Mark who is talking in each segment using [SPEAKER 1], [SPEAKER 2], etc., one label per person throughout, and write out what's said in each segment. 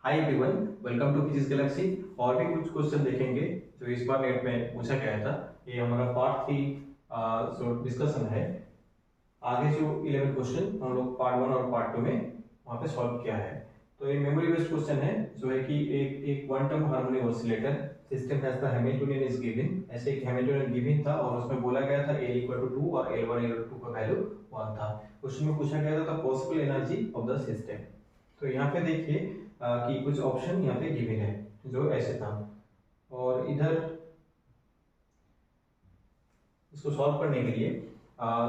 [SPEAKER 1] Hi everyone, welcome to Physics Galaxy. और भी कुछ क्वेश्चन देखेंगे जो इस बार नेट में पूछा गया था। ये हमारा पार्ट 3 जो डिस्कशन है। आगे जो 11 क्वेश्चन हम लोग पार्ट 1 और पार्ट 2 में वहाँ पे सॉल्व किया है। तो ये मेमोरी बेस्ड क्वेश्चन है जो है कि एक one term harmonic oscillator system has the Hamiltonian is given. ऐसे एक हैमिल्टोनियन गिवन था और उसमें बोला गया था A इक्वल टू 2 और L1 L2 का वैल्यू 1 था। क्वेश्चन में पूछा गया था possible energy of the system. तो यहाँ पे देखिए कि कुछ ऑप्शन यहाँ पे गिवन है जो ऐसे था। और इधर इसको सॉल्व करने के लिए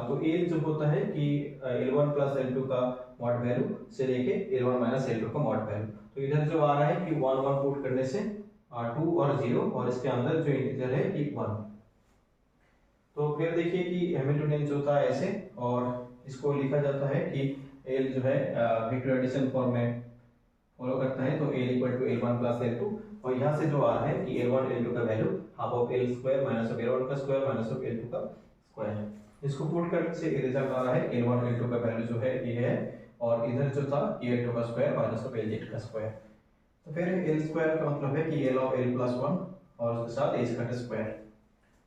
[SPEAKER 1] तो ए जो होता है कि L1 प्लस L2 का मॉड वैल्यू से लेके L1 माइनस L2 का मॉड वैल्यू। तो इधर जो आ रहा है कि 1 1 पुट करने से 2 और 0 और इसके अंदर जो इंटीजर है कि 1। तो फिर देखिए कि हैमिल्टोनियन जो था ऐसे और इसको लिखा जाता है कि L जो है वेक्टर एडिशन फॉर्म में फॉलो करता है। तो L equal to L1 plus L2 और यहाँ से जो आ रहा है कि L1 L2 का value half of L square minus of L1 का स्क्वायर माइनस ऑफ L2 का स्क्वायर। इसको पुट करने से रिजल्ट आ रहा है L1 L2 का वैल्यू जो है ये है और इधर जो था L2 का स्क्वायर माइनस ऑफ Lz का स्क्वायर। तो फिर L स्क्वायर का मतलब है कि L ऑफ L प्लस 1 और उसके साथ A का स्क्वायर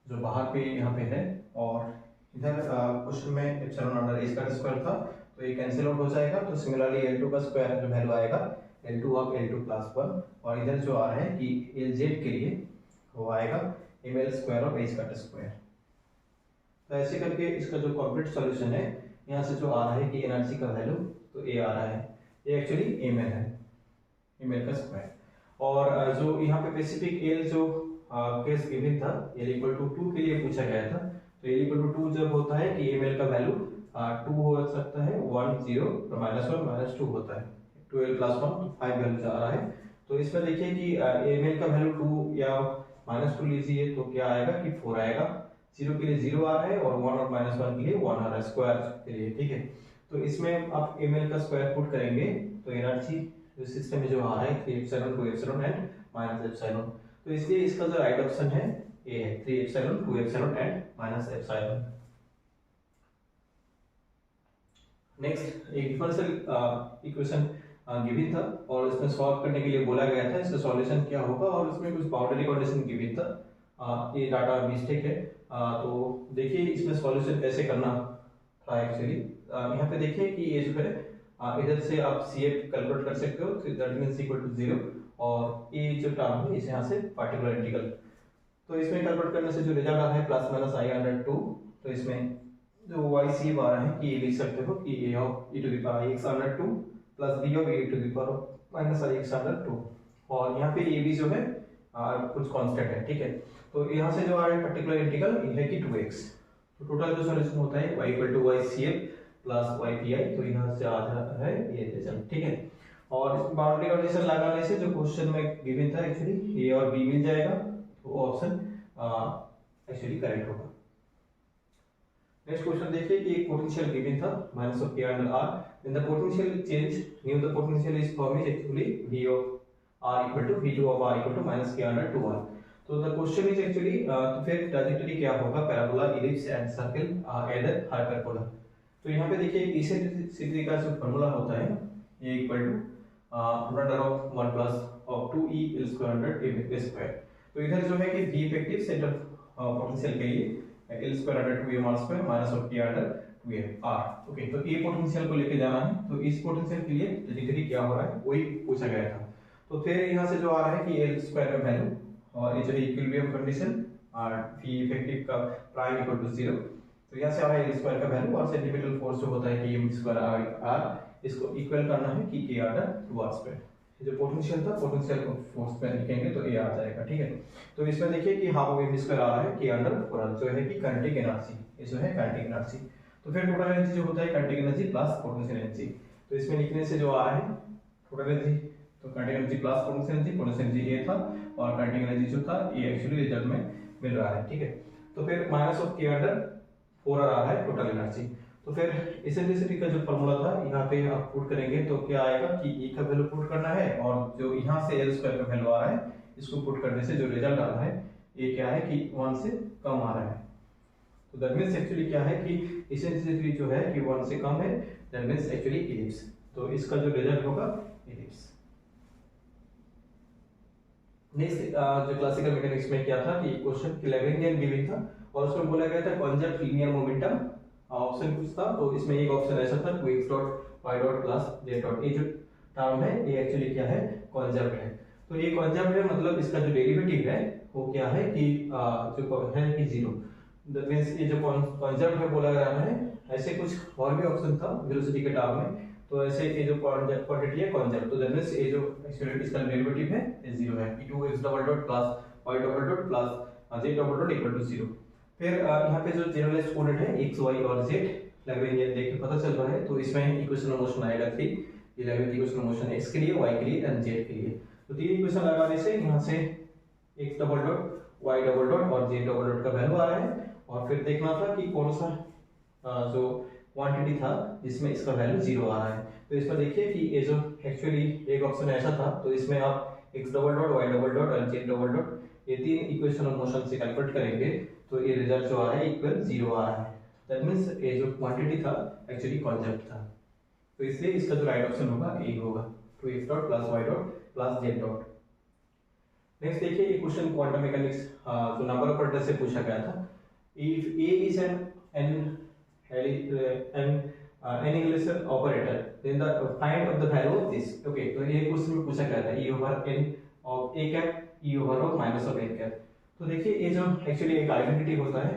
[SPEAKER 1] जो बाहर पे यहाँ पे है। और इधर क्वेश्चन में एप्सिलॉन अंडर A का स्क्वायर था तो ये कैंसिल आउट हो जाएगा। तो सिमिलरली L2 का स्क्वायर जो वैल्यू आएगा L2 ऑफ L2 प्लस 1 और इधर जो आ रहा है कि Lz के लिए वो आएगा ml स्क्वायर ऑफ A का स्क्वायर। तो ऐसे करके इसका जो कंप्लीट सॉल्यूशन है यहाँ से जो आ रहा है कि एनर्जी का वैल्यू तो A आ रहा है, ये एक्चुअली ml है, ml का स्क्वायर। और जो यहाँ पे स्पेसिफिक L जो केस गिवन था L इक्वल टू 2 के लिए पूछा गया था। तो L इक्वल टू 2 जब होता है कि ml का वैल्यू 2 हो सकता है 1 0 -1 -2 होता है 2L प्लस 1 5 वैल्यू आ रहा है। तो इसमें देखिए कि ml का वैल्यू 2 या -2 लीजिए तो क्या आएगा कि 4 आएगा। 0 के लिए 0 आ रहा है और 1 और -1 के लिए 1 आ रहा है स्क्वायर के लिए, ठीक है। तो इसमें आप ml का स्क्वायर पुट करेंगे तो एनर्जी जो सिस्टम में जो आ रहा है 3 epsilon 2 epsilon and minus epsilon. तो इसलिए इसका जो राइट ऑप्शन है ये है 3 epsilon 2 epsilon and minus epsilon. Next एक डिफरेंशियल इक्वेशन गिवन था और इसमें सॉल्व करने के लिए बोला गया था इसका सॉल्यूशन क्या होगा और इसमें कुछ बाउंड्री कंडीशन गिवन था। ये डाटा मिस्टेक है। तो देखिए इसमें सॉल्यूशन कैसे करना था एक्चुअली। यहाँ पे देखिए कि ये जो है इधर से आप CF कैलकुलेट कर सकते हो दैट मींस इक्वल टू 0 और ये जो टर्म है इसे यहाँ से पार्टिकुलर इंटीग्रल। तो इसमें कैलकुलेट करने से जो रिजल्ट आ रहा है प्लस माइनस i/2। तो इसमें जो YC आ रहा है कि ये लिख सकते हो कि A of e to the power x/2 plus B of a to the power minus x/2 और यहाँ पे ये भी जो है कुछ कांस्टेंट है, ठीक है। तो यहाँ से जो आ रहा है पर्टिकुलर इंटीग्रल ये है कि 2x। तो टोटल जो सॉल्यूशन होता है y equal to YCF plus YPI। तो यहाँ से आ रहा है ये रिजल्ट, ठीक है। और बाउंड्री कंडीशन लगाने से जो क्वेश्चन में गिवन था एक्चुअली A और B मिल जाएगा। तो ऑप्शन एक्चुअली करेक्ट होगा। नेक्स्ट क्वेश्चन देखिए कि एक पोटेंशियल गिवन था minus of k/r then the potential change new the potential is form is actually v of r equal to v2 of r equal to minus k/2r। तो the question is actually तो फिर trajectory क्या होगा parabola ellipse and circle adder hyperbola. तो यहाँ पे देखिए eccentricity का जो फार्मूला होता है a equal to root under of 1 plus of 2e L square under a square. तो इधर जो है कि v इफेक्टिव सेंटर पोटेंशियल के लिए L square under 2m r square minus of k under 2m r। Okay, तो ये potential को लेके जाना है। तो इस पोटेंशियल के लिए ट्रैजेक्टरी क्या हो रहा है वही पूछा गया था। तो फिर यहाँ से जो आ रहा है कि L स्क्वायर का वैल्यू और ये जो है इक्विलिब्रियम कंडीशन और v इफेक्टिव का प्राइम इक्वल टू 0। तो यहाँ से आ रहा है L स्क्वायर का वैल्यू और सेंटीमीटर फोर्स जो होता है कि m स्क्वायर r इसको इक्वल करना है कि k अंडर 2r स्क्वायर। जो पोटेंशियल था पोटेंशियल को फोर्स में लिखेंगे तो ये आ जाएगा, ठीक है। तो इसमें देखिए कि हाफ ऑफ m स्क्वायर आ रहा है k अंडर 4r जो है कि काइनेटिक एनर्जी, ये जो है काइनेटिक एनर्जी। तो फिर टोटल एनर्जी जो होता है kinetic energy plus potential energy. तो इसमें लिखने से जो आ रहा है टोटल एनर्जी तो kinetic energy plus potential energy ये था और काइनेटिक एनर्जी जो था ये एक्चुअली रिजल्ट में मिल रहा है, ठीक है। तो फिर minus of k under 4r आ रहा है टोटल एनर्जी। तो फिर इसेंट्रिसिटी का जो फार्मूला था यहाँ पे आप पुट करेंगे तो क्या आएगा कि E का वैल्यू पुट करना है और जो यहाँ से L स्क्वायर का वैल्यू आ रहा है इसको पुट करने से जो रिजल्ट आ रहा है ये क्या है कि 1 से कम आ रहा है। तो दैट मींस एक्चुअली क्या है कि इसेंट्रिसिटी जो है कि 1 से कम है, दैट मींस एक्चुअली इलिप्स। तो इसका जो रिजल्ट होगा इलिप्स। नेक्स्ट जो क्लासिकल मैकेनिक्स में क्या था कि क्वेश्चन लैग्रेंजियन गिवन था और उसमें बोला गया था कॉन्जर्व लीनियर मोमेंटम ऑप्शन कुछ था, तो इसमें एक ऑप्शन ऐसा था x dot y dot plus z dot, ये जो टर्म है ये एक्चुअली क्या है, कॉन्जर्व है। तो ये कॉन्जर्व है मतलब इसका जो डेरिवेटिव है वो क्या है कि जो है कि जीरो, दैट मींस ये जो कॉन्जर्व है बोला जा रहा है। ऐसे कुछ और भी ऑप्शन था वेलोसिटी के टर्म में, तो ऐसे ये जो क्वांटिटी है कॉन्जर्व, तो दैट मींस ये जो एक्चुअली इसका डेरिवेटिव है ये जीरो है, e2x double dot plus y double dot plus z double dot equal to zero. फिर यहाँ पे जो जनरलाइज्ड कोऑर्डिनेट है x y और z लैग्रेंजियन देख के पता चल रहा है, तो इसमें इक्वेशन ऑफ मोशन आएगा 3, ये Lagrangian equation of motion x के लिए, y के लिए एंड z के लिए। तो तीन इक्वेशन लगाने से यहाँ से x double dot y double dot और z डबल डॉट का वैल्यू आ रहा है, और फिर देखना था कि कौन सा जो क्वांटिटी था जिसमें इसका वैल्यू जीरो आ रहा है। तो इसमें देखिए कि ये जो एक्चुअली एक ऑप्शन ऐसा था, तो इसमें आप x double dot y double dot और z डबल डॉट ये तीन इक्वेशन ऑफ मोशन से कैलकुलेट करेंगे, तो ये रिजल्ट जो आ रहा है इक्वल जीरो आ रहा है। दैट मींस ये जो क्वांटिटी था एक्चुअली कॉन्जर्व था, तो इसलिए इसका जो राइट ऑप्शन होगा ए होगा, 2x dot plus y dot plus z dot. Next देखिए ये क्वेश्चन क्वांटम मैकेनिक्स जो नंबर ऑपरेटर से पूछा गया था। If a is an annihilation operator then the find of the value of this, okay, तो ये क्वेश्चन में पूछा गया था e over n of a cap e over of minus of a cap। तो देखिए ये जो एक्चुअली एक आइडेंटिटी होता है,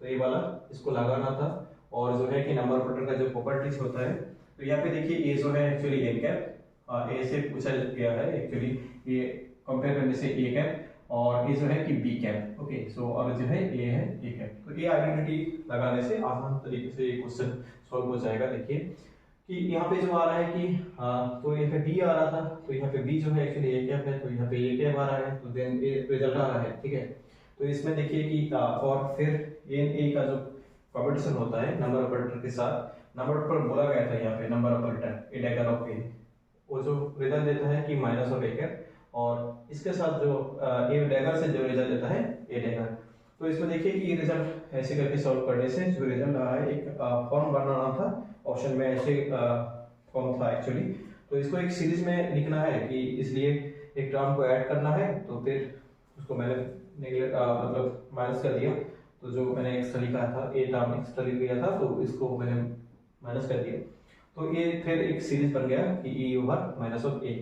[SPEAKER 1] तो ये वाला इसको लगाना था, और जो है कि नंबर ऑपरेटर का जो प्रॉपर्टीज होता है, तो यहाँ पे देखिए ये जो है एक्चुअली ए कैप ए से पूछा गया है, एक्चुअली ये कंपेयर करने से ए कैप, और ये जो है कि बी कैप, ओके, सो और जो है ए है ए कैप। तो ये आइडेंटिटी लगाने से आसान तरीके से ये क्वेश्चन सॉल्व हो जाएगा। देखिए कि यहाँ पे जो आ रहा है कि तो यहाँ पे बी आ रहा था, तो यहाँ पे बी जो है एक्चुअली ए कैप है, तो यहाँ पे ए कैप आ रहा है, तो देन ए रिजल्ट आ रहा है, ठीक है। तो इसमें देखिए कि और फिर ए का जो कॉम्पिटिशन होता है नंबर ऑपरेटर के साथ, नंबर ऑपरेटर बोला गया था यहाँ पे number operator A dagger of A, वो जो रिजल्ट देता है कि माइनस ऑफ ए कैप, और इसके साथ जो ए डैगर से जो रिजल्ट देता है ए डैगर। तो इसमें देखिए कि ये रिजल्ट ऐसे करके सॉल्व करने से जो रिजल्ट आ रहा है, एक फॉर्म बनाना था, ऑप्शन में ऐसे फॉर्म था एक्चुअली, तो इसको एक सीरीज में लिखना है कि इसलिए एक टर्म को ऐड करना है, तो फिर उसको मैंने मतलब माइनस कर दिया, तो जो मैंने एक्स्ट्रा लिखा था ए टर्म एक्स्ट्रा लिख दिया था, तो इसको मैंने माइनस कर दिया, तो ये फिर एक सीरीज बन गया कि e ओवर माइनस ऑफ ए।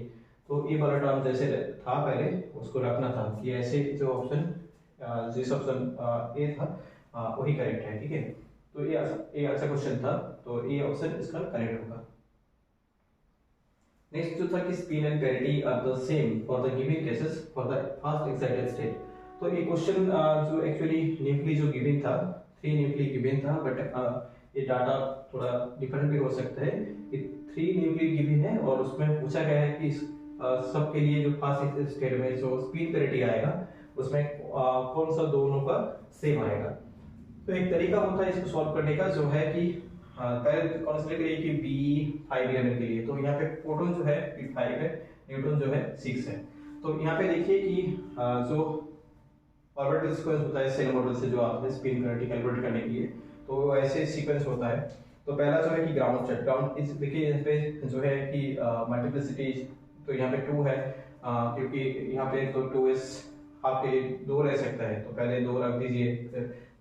[SPEAKER 1] तो ये वाला टर्म जैसे था पहले उसको रखना था कि ऐसे जो ऑप्शन जिस ऑप्शन ए था वही करेक्ट है, ठीक है। तो ये अच्छा क्वेश्चन था, तो ये ऑप्शन इसका करेक्ट होगा। नेक्स्ट जो था कि spin and parity are the same for the given cases for the fast excited state. तो ये क्वेश्चन जो एक्चुअली न्यूक्ली जो गिवन था 3 न्यूक्ली गिवन था, बट ये डाटा थोड़ा डिफरेंट भी हो सकता है। ये 3 न्यूक्ली गिवन है और उसमें पूछा गया है कि सबके लिए जो फास्ट स्टेट में जो स्पिन पेरिटी आएगा उसमें कौन सा दोनों का सेम आएगा। तो एक तरीका होता है इसको सॉल्व करने का, जो है कि पहले कंसीडर करिए कि B5 इलेमेंट के लिए, तो यहाँ पे प्रोटॉन जो है B5 है, न्यूट्रॉन जो है 6 है। तो यहाँ पे देखिए कि जो ऑर्बिटल सीक्वेंस होता है सेल मॉडल से जो आता है स्पिन पेरिटी कैलकुलेट करने के लिए, तो ऐसे सीक्वेंस होता है। तो पहला जो है कि ग्राउंड स्टेट, ग्राउंड इस देखिए यहाँ पे जो है कि मल्टीप्लिसिटी, तो यहाँ पे 2 है, क्योंकि यहाँ पे तो 2s आपके लिए 2 रह सकता है, तो पहले 2 रख दीजिए,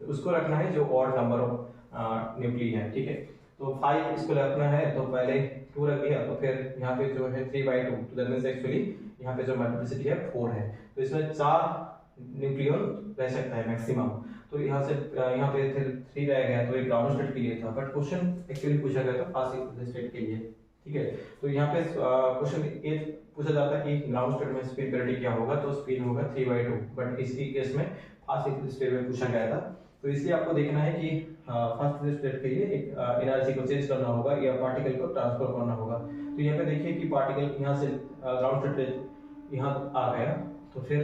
[SPEAKER 1] उसको रखना है जो ऑड नंबर ऑफ न्यूक्ली है, ठीक है। तो 5 इसको रखना है, तो पहले 2 रख दिया, तो फिर यहाँ पे जो है 3/2, तो दैट मींस एक्चुअली यहाँ पे जो मल्टीप्लिसिटी है 4 है, तो इसमें 4 न्यूक्लियन रह सकता है मैक्सिमम। तो यहाँ से यहाँ पे 3 रह गया, तो एक ग्राउंड स्टेट के लिए था, बट क्वेश्चन एक्चुअली पूछा गया था फास्ट स्टेट के लिए, ठीक है। तो यहाँ पे क्वेश्चन ए पूछा जाता है कि ग्राउंड स्टेट में स्पिन पेरिटी क्या होगा, तो स्पिन होगा 3/2, बट इसी केस में फास्ट स्टेट में पूछा गया था, तो इसलिए आपको देखना है कि फास्ट स्टेट के लिए एक एनर्जी को चेंज करना होगा या पार्टिकल को ट्रांसफर करना होगा। तो यहाँ पे देखिए कि पार्टिकल यहाँ से ग्राउंड स्टेट यहाँ आ गया, तो फिर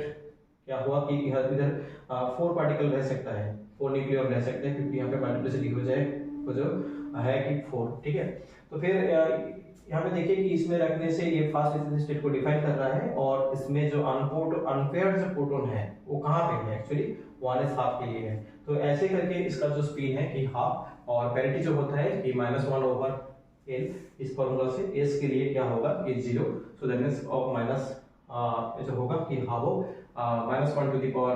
[SPEAKER 1] क्या हुआ कि इधर 4 पार्टिकल रह सकता है, 4 न्यूक्लियन रह सकते हैं, क्योंकि यहाँ पे मल्टीप्लिसिटी हो जाए तो जो है कि 4, ठीक है। तो फिर यहाँ पे देखिए कि इसमें रखने से ये फास्ट स्टेट को डिफाइन कर रहा है, और इसमें जो अनपेयर्ड जो प्रोटॉन है वो कहाँ पे है, एक्चुअली 1s हाफ के लिए है। तो ऐसे करके इसका जो स्पिन है कि हाफ, और पेरिटी जो होता है कि -1/n, इस फार्मूला से s के लिए क्या होगा कि 0, so that means of minus जो होगा कि half of -1 to the power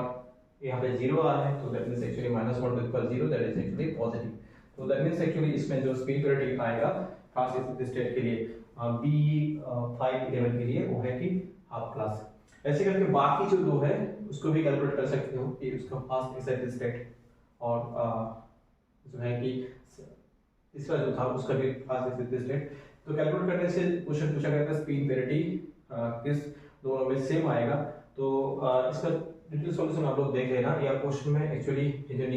[SPEAKER 1] यहाँ पे 0 आ रहा है, तो that means actually -1 to the power 0 that is actually positive. तो दैट मीन्स एक्चुअली इसमें जो स्पिन पेरियड आएगा फास्ट स्टेट के लिए B511 के लिए वो है कि हाफ क्लास। ऐसे करके बाकी जो दो है उसको भी कैलकुलेट कर सकते हो कि उसका फास्ट एक्साइटेड स्टेट और जो है कि तीसरा जो था उसका भी फास्ट एक्साइटेड स्टेट। तो कैलकुलेट करने से क्वेश्चन पूछा गया था स्पिन पेरिटी किस दोनों में सेम आएगा। तो इसका डिटेल सॉल्यूशन आप लोग देख लेना, या क्वेश्चन में एक्चुअली जो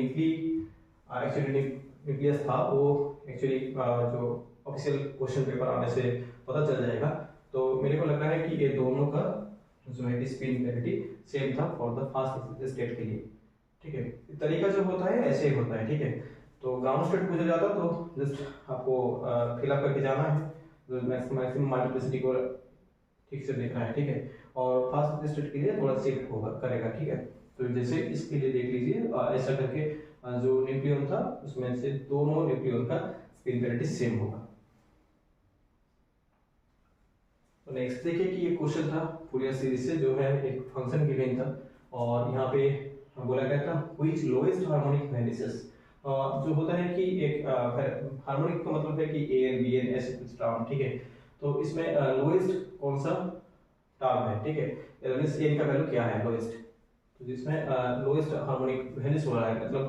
[SPEAKER 1] न्यूक्लियस था वो एक्चुअली जो ऑफिशियल क्वेश्चन पेपर आने से पता चल जाएगा। तो मेरे को लग रहा है कि ये दोनों का जो है कि स्पिन पेरिटी सेम था फॉर द फास्ट स्टेट के लिए, ठीक है। तरीका जो होता है ऐसे ही होता है, ठीक है। तो ग्राउंड स्टेट पूछा जाता तो जस्ट आपको फिलअप करके जाना है, जो मैक्सिमम मल्टीप्लिसिटी को ठीक से देखना है, ठीक है। और फास्ट स्टेट के लिए थोड़ा शिफ्ट होगा करेगा, ठीक है। तो जैसे इसके लिए देख लीजिए ऐसा करके जो न्यूक्लियन था उसमें से दोनों न्यूक्लियन का स्पिन पेरिटी सेम होगा। तो नेक्स्ट देखिए कि ये क्वेश्चन था फूरियर सीरीज से, जो है एक फंक्शन गिवन था और यहाँ पे बोला गया था व्हिच लोएस्ट हार्मोनिक वैनिसेस। जो होता है कि एक हार्मोनिक का मतलब है कि ए एन बी एन ऐसे कुछ टर्म, ठीक है। तो इसमें लोएस्ट कौन सा टर्म है, ठीक है। मींस एन का वैल्यू क्या है लोएस्ट, तो जिसमें लोएस्ट हार्मोनिक वैल्यूज हो रहा है मतलब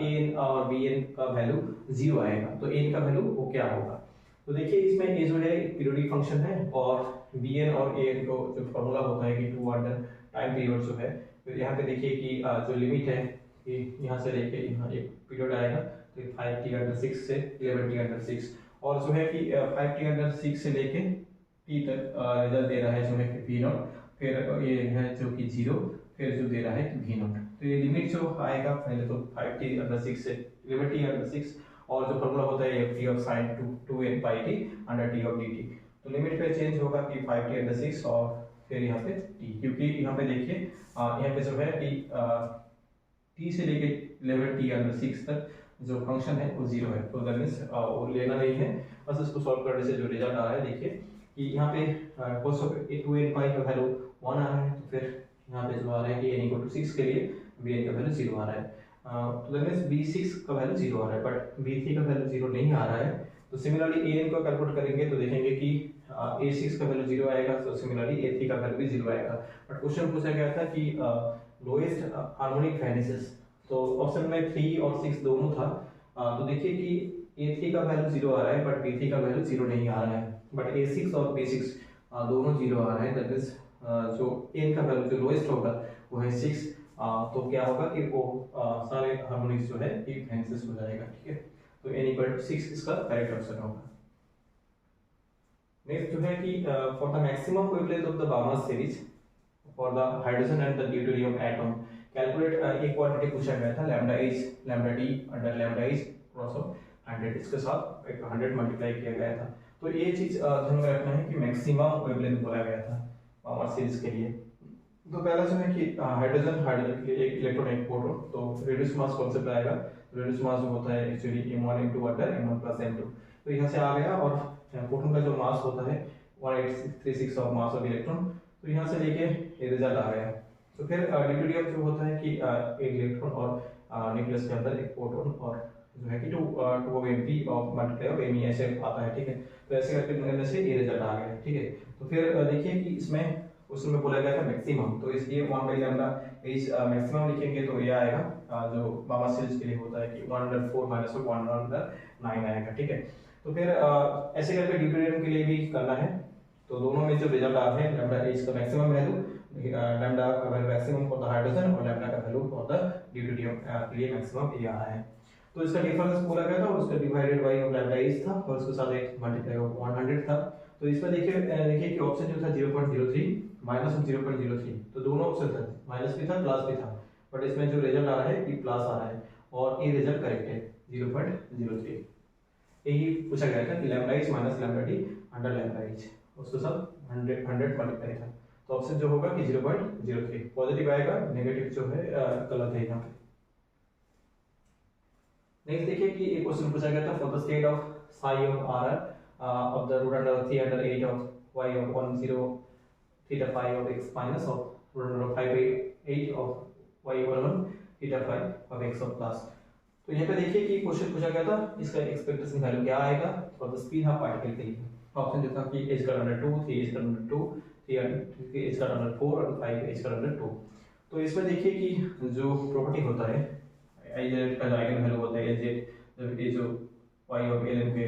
[SPEAKER 1] एन और बी एन का वैल्यू 0 आएगा, तो एन का वैल्यू वो क्या होगा। तो देखिए इसमें ये जो है पीरियोडिक फंक्शन है और बी एन और ए एन को जो फॉर्मूला होता है कि 2 अंडर टाइम पीरियड जो है। तो यहाँ पे देखिए कि जो लिमिट है कि यहाँ से लेके यहाँ एक पीरियड आएगा, तो 5t/6 से 11t/6, और जो है कि 5t/6 से लेके t तक रिजल्ट दे रहा है जो है कि v0, फिर ये है जो कि 0, फिर जो दे रहा है कि v0। तो ये लिमिट जो आएगा पहले तो 5t/6 से 11t/6, और जो फॉर्मूला होता है ft of sin 2n pi t under t of dt। तो लिमिट पे चेंज होगा कि 5t/6 और फिर यहाँ पे t, क्योंकि यहाँ पे देखिए यहाँ पे जो है कि t से लेके 11t/6 तक जो फंक्शन है वो 0 है, तो दैट मींस वो लेना नहीं है। बस इसको सॉल्व करने से जो रिजल्ट आ रहा है देखिए कि यहाँ पे cos ऑफ 2n pi का वैल्यू 1 आ रहा है, तो फिर यहाँ पे जो आ रहा है कि n = 6 के लिए bn का वैल्यू 0 आ रहा है। तो दैट मींस b6 का वैल्यू 0 आ रहा है, बट b3 का वैल्यू 0 नहीं आ रहा है। तो सिमिलरली an को कैलकुलेट करेंगे तो देखेंगे कि a6 का वैल्यू 0 आएगा, तो सिमिलरली a3 का वैल्यू भी 0 आएगा। बट क्वेश्चन पूछा गया था कि लोएस्ट हार्मोनिक वैनिसेस, तो ऑप्शन में 3 और 6 दोनों था। तो देखिए कि a3 का वैल्यू 0 आ रहा है बट b3 का वैल्यू 0 नहीं आ रहा है, बट a6 और b6 दोनों 0 आ रहा है। दैट मींस जो n का वैल्यू जो लोएस्ट होगा वो है 6। तो क्या होगा कि वो सारे हार्मोनिक्स जो है ये वैनिसेस हो जाएगा, ठीक है। तो n = 6 इसका करेक्ट ऑप्शन होगा। नेक्स्ट जो है कि for the maximum wavelength of the Barnes series for the hydrogen and the deuterium atom calculate, एक क्वांटिटी पूछा गया था lambda h lambda d under lambda h cross of 100, इसके साथ एक 100 मल्टीप्लाई किया गया था। तो ये चीज ध्यान में रखना है कि मैक्सिमम वेवलेंथ बोला गया था बार्नस सीरीज के लिए। तो पहला जो है कि हाइड्रोजन के लिए एक इलेक्ट्रॉन एक प्रोटॉन, तो रेडियस मास कॉन्सेप्ट आएगा। रेडियस मास जो होता है actually m1 × under m1 + m2, तो यहाँ से आ गया। और प्रोटॉन का जो मास होता है 1836 ऑफ मास ऑफ इलेक्ट्रॉन, तो यहाँ से लेके ये रिजल्ट आ गया। तो फिर ड्यूटेरियम जो होता है कि एक इलेक्ट्रॉन और न्यूक्लियस के अंदर एक प्रोटॉन और जो है कि 2 mp of multiply of me ऐसे आता है, ठीक है। तो ऐसे करके से ये रिजल्ट आ गया, ठीक है। तो फिर देखिए कि इसमें उसमें बोला गया था मैक्सिमम, तो इसलिए 1/λ इज मैक्सिमम लिखेंगे तो ये आएगा जो बार्नस सीरीज के लिए होता है कि 1/4 - 1/9 आएगा, ठीक है। तो फिर ऐसे करके ड्यूटेरियम के लिए भी करना है। तो दोनों में जो रिजल्ट आ रहे हैं लैम्डा एच का मैक्सिमम वैल्यू, लैम्डा का value maximum for the hydrogen और लैम्डा का वैल्यू फॉर द ड्यूटेरियम के लिए मैक्सिमम ये आ रहा है। तो इसका डिफरेंस बोला गया था, उसका डिवाइडेड बाय लैम्डा एच था और उसके साथ एक मल्टीप्लाई ऑफ 100 था। तो इसमें देखिए कि ऑप्शन जो था 0.03 -0.03, तो दोनों ऑप्शन था, माइनस भी था प्लस भी था, बट इसमें जो रिजल्ट आ रहा है ये प्लस आ रहा है और ये रिजल्ट करेक्ट है 0.03। यही पूछा गया था कि lambda H minus lambda D under lambda H, उसके साथ 100 मल्टीप्लाई था। तो ऑप्शन जो होगा कि 0.03 पॉजिटिव आएगा, नेगेटिव जो है गलत है यहाँ पे। नेक्स्ट देखिए कि एक क्वेश्चन पूछा गया था for the state of psi of r of the root under 3 under 8 of y of 1 0 theta phi of x minus of 5/8 of y equal 1 theta phi of x of plus. तो यहाँ पे देखिए कि question पूछा गया था, इसका expectation value क्या आएगा for the speed of particle के लिए। ऑप्शन देता कि h का अंडर 2, 3h का अंडर 2, 3h का अंडर 4 और 5h का अंडर 2। तो इसमें देखिए कि जो प्रॉपर्टी होता है iz का जो आइगन वैल्यू होता है az, जब ये जो y और ln पे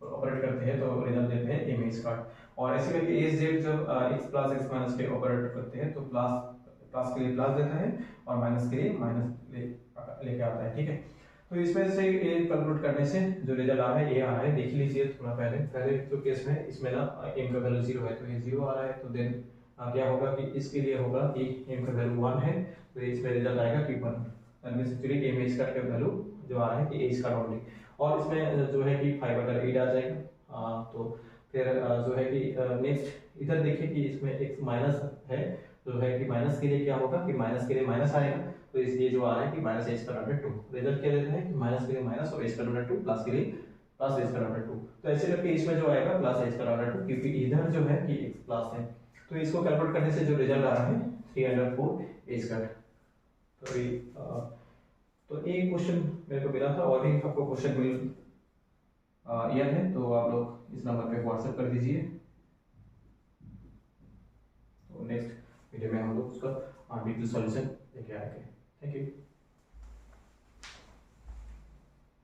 [SPEAKER 1] ऑपरेट करते हैं तो रिजल्ट देते हैं m स्क्वायर, और ऐसे करके az जब x प्लस x माइनस पे ऑपरेट करते हैं तो प्लस प्लस के लिए प्लस देता है और माइनस के लिए माइनस लेके आता है, ठीक है। तो इसमें से ये कैलकुलेट करने से जो रिजल्ट आ रहा है ये आ रहा है, देख लीजिए थोड़ा पहले जो केस में इसमें ना m का वैल्यू 0 है तो ये 0 आ रहा है, तो देन क्या होगा कि इसके लिए होगा कि m का वैल्यू 1 है तो इसमें रिजल्ट आएगा कि 1, that means actually m square का वैल्यू जो आ रहा है कि a स्क्वायर ओनली, और इसमें जो है कि 5/8 आ जाएगा। तो फिर जो है कि नेक्स्ट इधर देखिए कि इसमें x माइनस है, जो है कि माइनस के लिए क्या होगा कि माइनस के लिए माइनस आएगा, तो इसलिए जो आ रहा है कि माइनस h का अंडर 2, रिजल्ट क्या देता है कि माइनस के लिए माइनस और h का अंडर 2 प्लस के लिए प्लस h का अंडर 2। तो ऐसे करके इसमें जो आएगा प्लस h का अंडर 2, क्योंकि इधर जो है कि x प्लस है, तो इसको कैलकुलेट करने से जो रिजल्ट आ रहा है 3/4 h स्क्वायर। तो ये एक क्वेश्चन मेरे को मिला था, और भी आपको क्वेश्चन मिल याद है तो आप लोग इस नंबर पे व्हाट्सएप कर दीजिए। तो नेक्स्ट वीडियो में हम लोग उसका डिटेल सॉल्यूशन लेके आएंगे। Thank you.